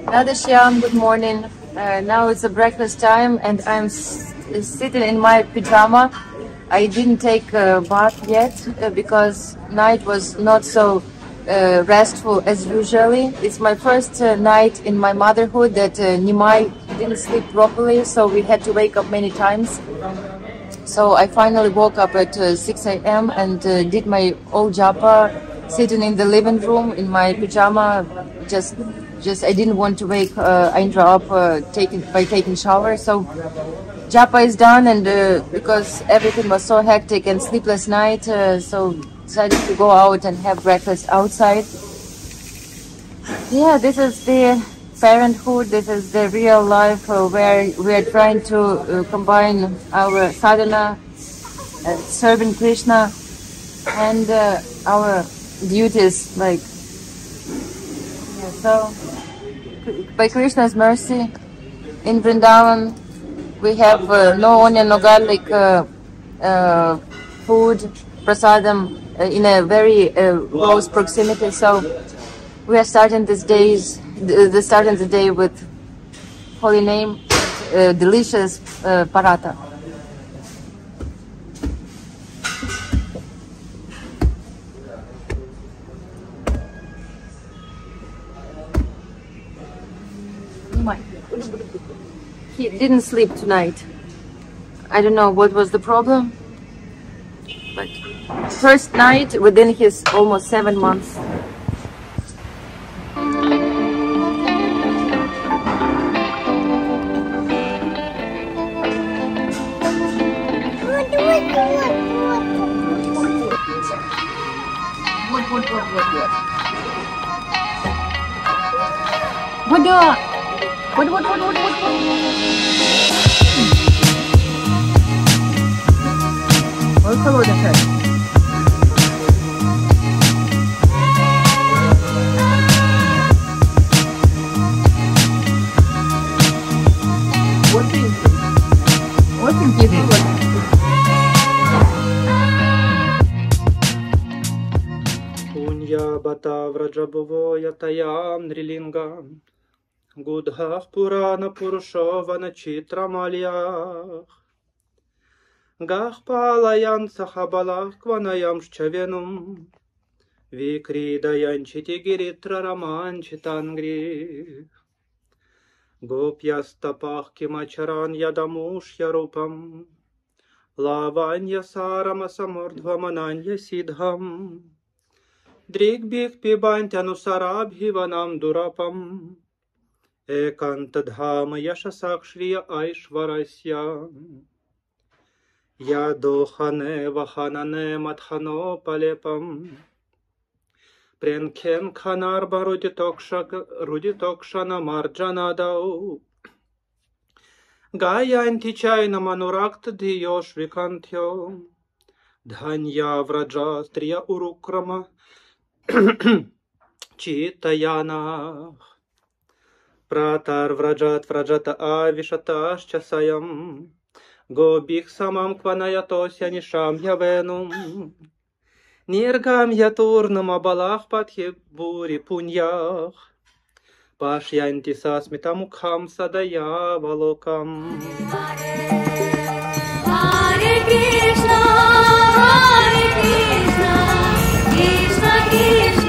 Radheshyam, good morning. Now it's a breakfast time and I'm sitting in my pajama. I didn't take a bath yet because night was not so restful as usually. It's my first night in my motherhood that Nimai didn't sleep properly, so we had to wake up many times. So I finally woke up at 6 a.m. and did my old japa, sitting in the living room in my pajama. Just I didn't want to wake Indra up by taking shower. So japa is done, and because everything was so hectic and sleepless night, so decided to go out and have breakfast outside. Yeah, this is the parenthood. This is the real life where we are trying to combine our sadhana, serving Krishna, and our duties. Like, yeah, so by Krishna's mercy, in Vrindavan we have no onion, no garlic food, prasadam in a very close proximity. So we are starting the day with holy name, delicious paratha. He didn't sleep tonight. I don't know what was the problem, but first night within his almost 7 months. Punya bata vrajabhovo yatayam nrilingam Gudhah purana purushovana chitramalyah Gah palayan sahabalach kvanayam shchavenum Vikridayan chitigiritra ramanchitangri Gopyastapah kimacharan yadamush yarupam Lavanya sarama samurdhvamananya sidham Drigbik pibantyanusarabhivanam durapam Ekantadhama yashasakshriya aishvarasya Yadohane vahanane madhano palepam Prenken khanarba ruditokshana marjanadau Gayanti chayna manurakt diyosh vikantyo Dhanya vraja striya urukrama Chitayana Pratar vrajata avishatascha sayam Gobik samam kvanayatosya nisham yavenum Nirgam yaturnam abalach patye buri punyach Pashyanti sasmitamukham sadaya valokam Hare Krishna, Krishna Krishna